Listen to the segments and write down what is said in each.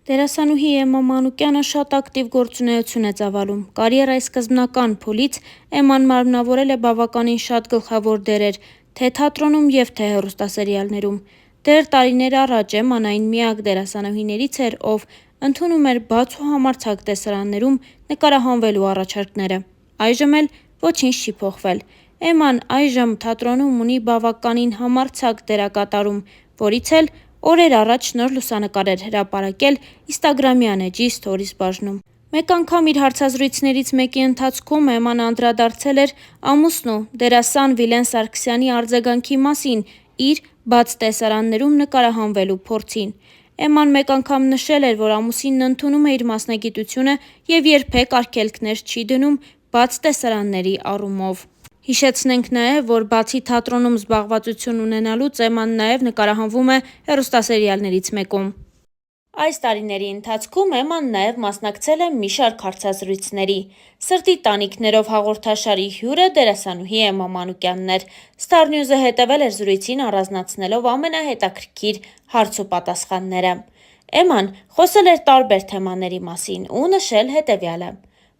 Դերասանուհի Էմմա Մանուկյանը շատ ակտիվ գործունեություն է ծավալում։ Կարիերայի սկզբնական փուլից Էմման մարմնավորել է բավականին շատ գլխավոր դերեր թե թատրոնում և թե հեռուստասերիալներում։ Դեռ տարիներ առաջ Էմման այն միակ դերասանուհիներից էր, ով ընդունում էր բաց ու համարձակ տեսարաններում նկարահանվելու առաջարկները։ Այժմ էլ ոչինչ չի փոխվել։ Էմման այժմ թատրոնում ունի բավականին համարձակ դերակատարում, որից էլ օրեր առաջ նոր լուսանկար էր հրապարակել Instagram-յան էջի Stories բաժնում։ Մեկ անգամ իր հարցազրույցներից մեկի ընթացքում Էմման անդրադարձել էր ամուսնու դերասան Վիլեն Սարգսյանի արձագանքի մասին իր բաց տեսարաններում նկարահանվելու փորձին։ Էմման մեկ անգամ նշել էր, որ ամուսինն ընդունում է իր մասնագիտությունը և երբեք արգելքներ չի դնում բաց տեսարանների առումով։ Հիշեցնենք նաև, որ բացի թատրոնում զբաղվածություն ունենալուց Էմման նաև նկարահանվում է հեռուստասերիալներից մեկում։ Այս տարիների ընթացքում Էմման նաև մասնակցել է մի շարք հարցազրույցների։ «Սրտի տանիքներով» հաղորդաշարի հյուրը դերասանուհի Էմմա Մանուկյանն էր։ Star News-ը հետևել էր զրույցին առանձնացնելով ամենահետաքրքիր հարց ու պատասխանները։ Էմման խոսել էր տարբեր թեմաների մասին ու նշել հետևյալը.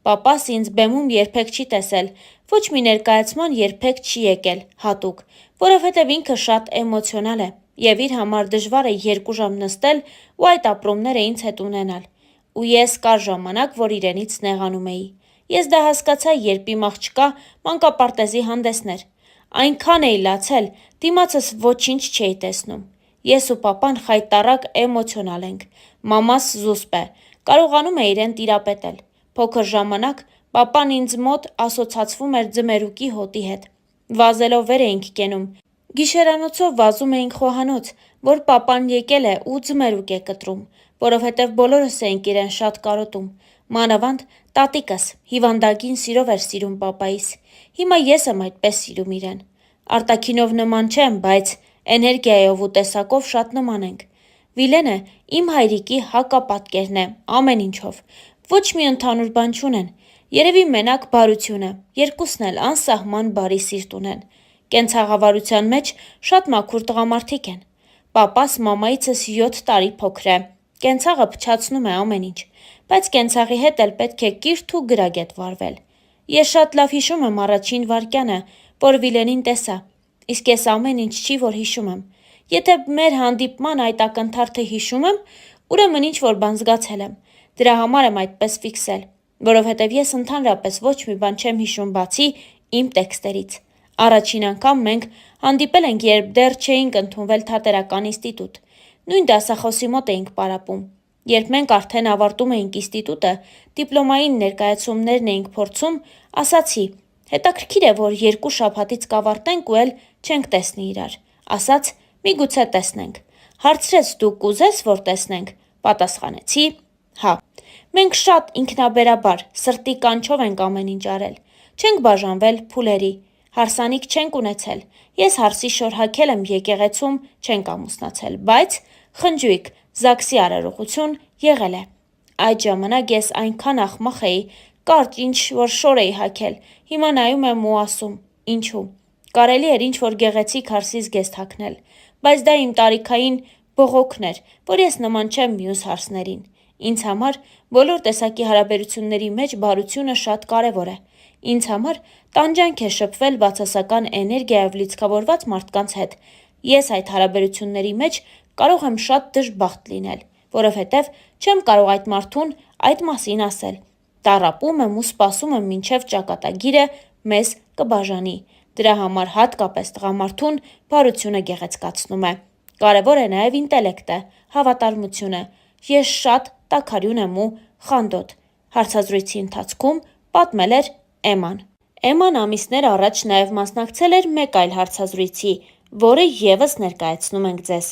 «Պապաս ինձ բեմում երբեք չի տեսել, ոչ մի ներկայացման երբեք չի եկել հատուկ, որովհետև ինքը շատ էմոցիոնալ է և իր համար դժվար է 2 ժամ նստել ու այդ ապրումները ինձ հետ ունենալ, ու ես կար ժամանակ, որ իրենից նեղանում էի։ Ես դա հասկացա, երբ իմ աղջկա մանկապարտեզի հանդեսն էր։ Այնքան էի լացել, դիմացս ոչինչ չէի տեսնում։ Ես ու պապան խայտառակ էմոցիոնալ ենք, մամաս զուսպ է, կարողանում է իրեն տիրապետել։ Փոքր ժամանակ պապան ինձ մոտ ասոցացվում էր ձմերուկի հոտի հետ։ Վազելով վեր էինք կենում։ Գիշերանոցով վազում էինք խոհանոց, որ պապան եկել է ու ձմերուկ է կտրում, որովհետև բոլորս էինք իրեն շատ կարոտում։ Մանավանդ տատիկս հիվանդագին սիրով էր սիրում պապայիս։ Հիմա ես եմ այդպես սիրում իրեն։ Արտաքինով նման չեմ, բայց էներգիայով ու տեսակով շատ նման ենք։ Վիլենը իմ հայրիկի հակապատկերն է ամեն ինչով։ Ոչ մի ընդհանուր բան չունեն։ Երևի մենակ բարությունը, երկուսն էլ անսահման բարի սիրտ ունեն։ Կենցաղավարության մեջ շատ մաքուր տղամարդիկ են։ Պապաս մամայիցս 7 տարի փոքր է։ Կենցաղը փչացնում է ամեն ինչ, բայց կենցաղի հետ էլ պետք է կիրթ ու գրագետ վարվել։ Ես շատ լավ հիշում եմ առաջին վայրկյանը, որ Վիլենին տեսա, իսկ ես ամեն ինչ չի, որ հիշում եմ։ Եթե մեր հանդիպման այդ ակնթարթը հիշում եմ, ուրեմն ինչ-որ բան զգացել եմ։ Դրա համար եմ այդպես ֆիքսել, որովհետև ես ընդհանրապես ոչ մի բան չեմ հիշում բացի իմ տեքստերից։ Առաջին անգամ մենք հանդիպել ենք, երբ դեռ չէինք ընդունվել Թատերական ինստիտուտ։ Նույն դասախոսի մոտ էինք պարապում։ Երբ մենք արդեն ավարտում էինք ինստիտուտը, դիպլոմային ներկայացումներն էինք փորձում, ասացի. հետաքրքիր է, որ 2 շաբաթից կավարտենք ու էլ չենք տեսնի իրար։ Ասաց. միգուցե տեսնենք։ Հարցրեց դու կուզես, որ տեսնենք։ Պատասխանեցի. հա։ Մենք շատ ինքնաբերաբար, սրտի կանչով ենք ամեն ինչ արել։ Չենք բաժանվել փուլերի։ Հարսանիք չենք ունեցել։ Ես հարսի շոր հագել եմ եկեղեցում, չենք ամուսնացել, բայց խնջույք, ԶԱԳՍ-ի արարողություն եղել է։ Այդ ժամանակ ես այնքան աղմախ էի, կարճ ինչ-որ շոր էի հագել, հիմա նայում եմ ու ասում. ինչու։ Կարելի էր ինչ-որ գեղեցիկ հարսի զգեստ հագնել, բայց դա իմ տարիքային բողոքն էր, որ ես նման չեմ մյուս հարսներին։ Ինձ համար բոլոր տեսակի հարաբերությունների մեջ բարությունը շատ կարևոր է։ Ինձ համար տանջանք է շփվել բացասական էներգիայով լիցքավորված մարդկանց հետ։ Ես այդ հարաբերությունների մեջ կարող եմ շատ դժբախտ լինել, որովհետև չեմ կարող այդ մարդուն այդ մասին ասել։ Տառապում եմ ու սպասում եմ, մինչև ճակատագիրը մեզ կբաժանի։ Դրա համար հատկապես տղամարդուն բարությունը գեղեցկացնում է։ Կարևոր է նաև ինտելեկտը, հավատարմությունը։ Ես շատ տաքարյուն եմ ու խանդոտ։ Հարցազրույցի ընթացքում պատմել էր Էմման։ Էմման ամիսներ առաջ նաև մասնակցել էր մեկ այլ հարցազրույցի, որը ևս ներկայացնում ենք ձեզ։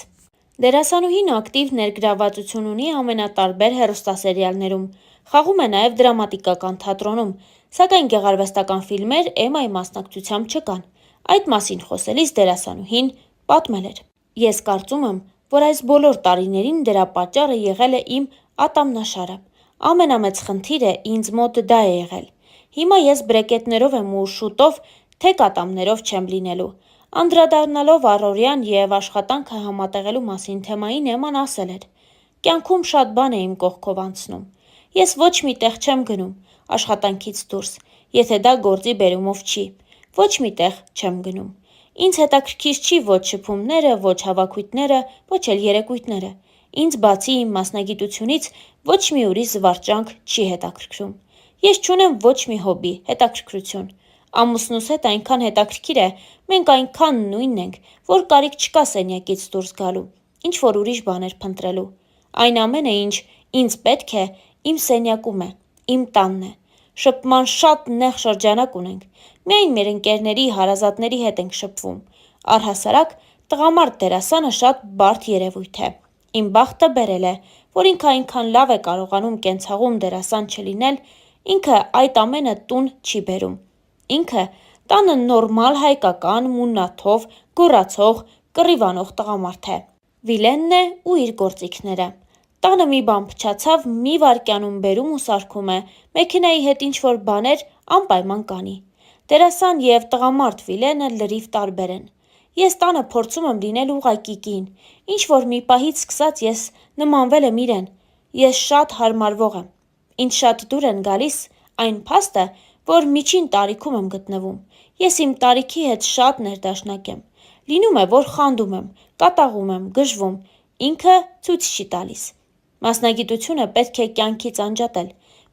Դերասանուհին ակտիվ ներգրավվածություն ունի ամենատարբեր հեռուստասերիալներում, խաղում է նաև դրամատիկական թատրոնում, սակայն գեղարվեստական ֆիլմեր Էմմայի մասնակցությամբ չկան։ Այդ մասին խոսելիս դերասանուհին պատմել էր. Ես կարծում եմ, որ այս բոլոր տարիներին դրա պատճառը եղել է իմ ատամնաշարը։ Ամենամեծ խնդիրը ինձ մոտ դա է եղել։ Հիմա ես բրեկետներով եմ ու շուտով թեք ատամներով չեմ լինելու։ Անդրադառնալով առօրյան և աշխատանքը համատեղելու մասին թեմային Էմման ասել էր. Կյանքում շատ բան է իմ կողքով անցնում։ Ես ոչ մի տեղ չեմ գնում, աշխատանքից դուրս, եթե դա գործի բերումով չի։ Ոչ մի տեղ չեմ գնում։ Ինձ հետաքրքիր չի ոչ շփումները, ոչ հավաքույթները, ոչ էլ երեկույթները։ Ինձ բացի իմ մասնագիտությունից ոչ մի ուրիշ զվարճանք չի հետաքրքրում։ Ես չունեմ ոչ մի հոբի, հետաքրքրություն։ Ամուսնուս հետ այնքան հետաքրքիր է, մենք այնքան նույնն ենք, որ կարիք չկա սենյակից դուրս գալու, ինչ որ ուրիշ բաներ փնտրելու։ Այն ամենը, ինչ ինձ պետք է, իմ սենյակում է, իմ տանն է։ Շփման շատ նեղ շրջանակ ունենք։ Միայն մեր ընկերների, հարազատների հետ ենք շփվում։ Առհասարակ, տղամարդ դերասանը շատ բարդ երևույթ է։ Իմ բախտը բերել է, որ ինքը այնքան լավ է կարողանում կենցաղում դերասան չլինել, ինքը այդ ամենը տուն չի բերում։ Ինքը տանը նորմալ հայկական, մուննաթով, գոռացող, կռիվանող տղամարդ է։ Վիլենն է ու իր գործիքները։ Տանը մի բան փչացավ, մի վայրկյանում բերում ու սարքում է, մեքենայի հետ ինչ-որ բաներ անպայման կանի։ Դերասան և տղամարդ Վիլենը լրիվ տարբեր են։ Ես տանը փորձում եմ լինել ուղղակի կին, ինչ-որ մի պահից սկսած ես նմանվել եմ իրեն։ Ես շատ հարմարվող եմ։ Ինձ շատ դուր են գալիս այն փաստը, որ միջին տարիքում եմ գտնվում։ Ես իմ տարիքի հետ շատ ներդաշնակ եմ։ Լինում է, որ խանդում եմ, կատաղում եմ, գժվում, ինքը ցույց չի տալիս։ Մասնագիտությունը պետք է կյանքից անջատել,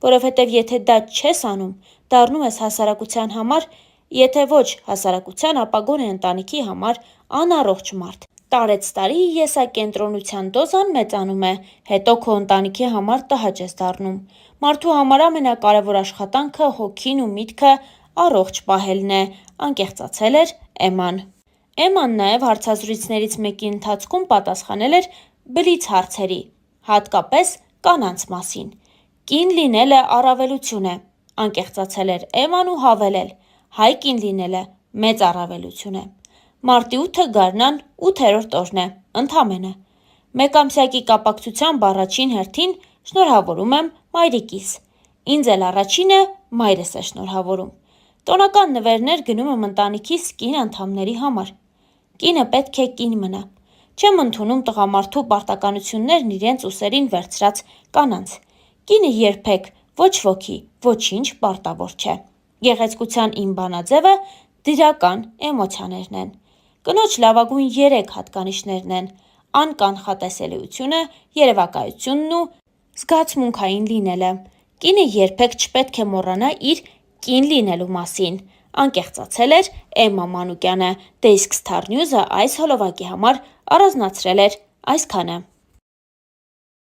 որովհետև եթե դա չես անում, դառնում ես հասարակության համար, եթե ոչ հասարակության, ապա գոնե ընտանիքի համար անառողջ մարդ։ Տարեցտարի եսակենտրոնության դոզան մեծանում է, հետո քո ընտանիքի համար տհաճ ես դառնում։ Մարդու համար ամենակարևոր աշխատանքը հոգին ու միտքը առողջ պահելն է, անկեղծացել էր Էման։ Էման նաև հարցազրույցներից մեկի ընթացքում պատասխանել էր բլից հարցերի, հատկապես կանանց մասին։ Կին լինելը առավելություն է, անկեղծացել էր Էման ու հավելել. հայ կին լինելը մեծ առավելություն է։ Մարտի 8-ը գարնան 8-րդ օրն է, ընդամենը։ Մեկամսյակի կապակցությամբ առաջին հերթին շնորհավորում եմ մայրիկիս։ Ինձ էլ առաջինը մայրս է շնորհավորում։ Տոնական նվերներ գնում եմ ընտանիքիս կին անդամների համար։ Կինը պետք է կին մնա։ Չեմ ընդունում տղամարդու պարտականություններն իրենց ուսերին վերցրած կանանց։ Կինը երբեք ոչ ոքի ոչինչ պարտավոր չէ։ Գեղեցկության իմ բանաձևը դրական էմոցիաներն են։ Կնոջ լավագույն 3 հատկանիշներն են՝ անկանխատեսելիությունը, երևակայությունն ու զգացմունքային լինելը։ Կինը երբեք չպետք է մոռանա իր կին լինելու մասին, անկեղծացել էր Էմմա Մանուկյանը, դե իսկ Star News-ը այս հոլովակի համար առանձնացրել էր այսքանը։